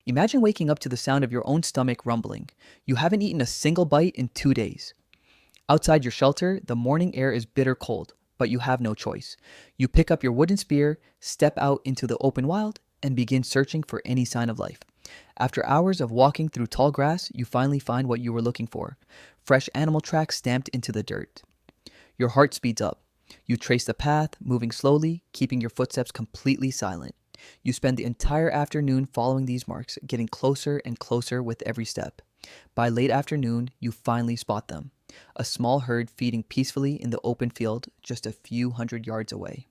Imagine waking up to the sound of your own stomach rumbling. You haven't eaten a single bite in 2 days. Outside your shelter, the morning air is bitter cold, but you have no choice. You pick up your wooden spear, step out into the open wild, and begin searching for any sign of life. After hours of walking through tall grass, you finally find what you were looking for: fresh animal tracks stamped into the dirt. Your heart speeds up. You trace the path, moving slowly, keeping your footsteps completely silent. You spend the entire afternoon following these marks, getting closer and closer with every step. By late afternoon, you finally spot them: a small herd feeding peacefully in the open field just a few hundred yards away.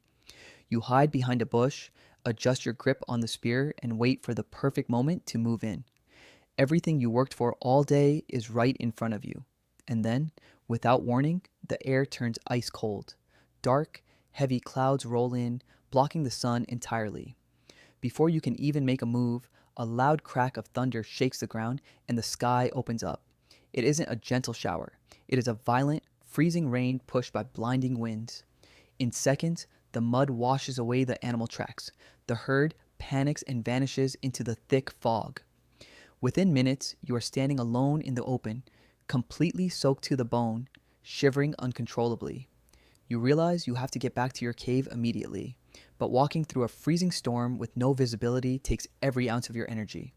You hide behind a bush, adjust your grip on the spear, and wait for the perfect moment to move in. Everything you worked for all day is right in front of you. And then, without warning, the air turns ice cold. Dark, heavy clouds roll in, blocking the sun entirely. Before you can even make a move, a loud crack of thunder shakes the ground and the sky opens up. It isn't a gentle shower. It is a violent, freezing rain pushed by blinding winds. In seconds, the mud washes away the animal tracks. The herd panics and vanishes into the thick fog. Within minutes, you are standing alone in the open, completely soaked to the bone, shivering uncontrollably. You realize you have to get back to your cave immediately, but walking through a freezing storm with no visibility takes every ounce of your energy.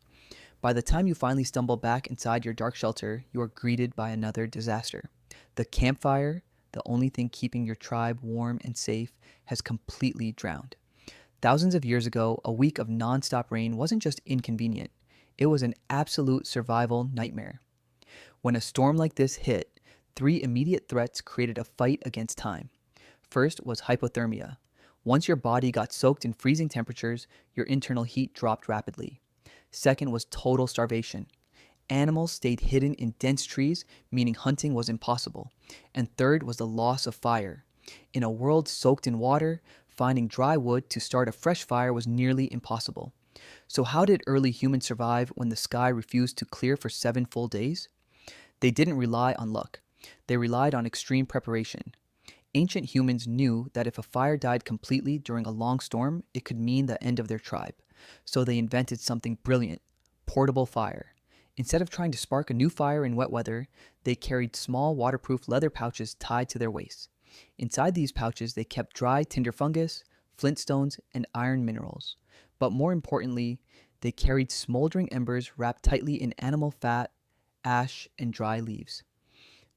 By the time you finally stumble back inside your dark shelter, you are greeted by another disaster. The campfire, the only thing keeping your tribe warm and safe, has completely drowned. Thousands of years ago, a week of non-stop rain wasn't just inconvenient. It was an absolute survival nightmare. When a storm like this hit, three immediate threats created a fight against time. First was hypothermia. Once your body got soaked in freezing temperatures, your internal heat dropped rapidly. Second was total starvation. Animals stayed hidden in dense trees, meaning hunting was impossible. And third was the loss of fire. In a world soaked in water, finding dry wood to start a fresh fire was nearly impossible. So how did early humans survive when the sky refused to clear for 7 full days? They didn't rely on luck. They relied on extreme preparation. Ancient humans knew that if a fire died completely during a long storm, it could mean the end of their tribe. So they invented something brilliant: portable fire. Instead of trying to spark a new fire in wet weather, they carried small waterproof leather pouches tied to their waists. Inside these pouches, they kept dry tinder fungus, flintstones, and iron minerals. But more importantly, they carried smoldering embers wrapped tightly in animal fat, ash, and dry leaves.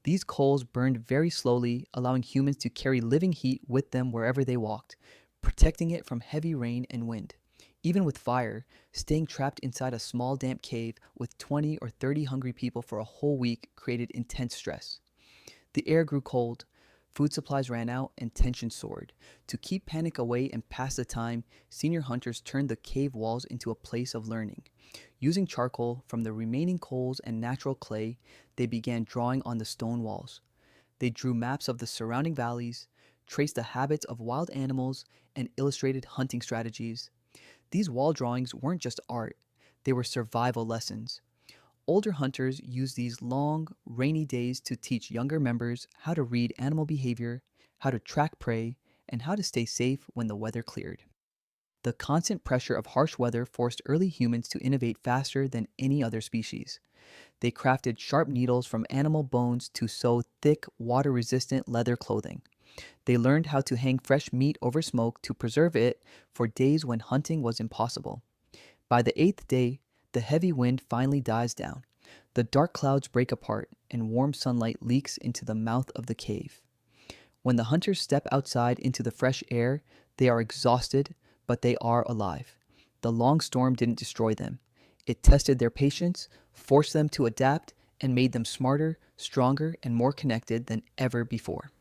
These coals burned very slowly, allowing humans to carry living heat with them wherever they walked, protecting it from heavy rain and wind. Even with fire, staying trapped inside a small damp cave with 20 or 30 hungry people for a whole week created intense stress. The air grew cold, food supplies ran out, and tension soared. To keep panic away and pass the time, senior hunters turned the cave walls into a place of learning. Using charcoal from the remaining coals and natural clay, they began drawing on the stone walls. They drew maps of the surrounding valleys, traced the habits of wild animals, and illustrated hunting strategies. These wall drawings weren't just art, they were survival lessons. Older hunters used these long, rainy days to teach younger members how to read animal behavior, how to track prey, and how to stay safe when the weather cleared. The constant pressure of harsh weather forced early humans to innovate faster than any other species. They crafted sharp needles from animal bones to sew thick, water-resistant leather clothing. They learned how to hang fresh meat over smoke to preserve it for days when hunting was impossible. By the 8th day, the heavy wind finally dies down. The dark clouds break apart, and warm sunlight leaks into the mouth of the cave. When the hunters step outside into the fresh air, they are exhausted, but they are alive. The long storm didn't destroy them. It tested their patience, forced them to adapt, and made them smarter, stronger, and more connected than ever before.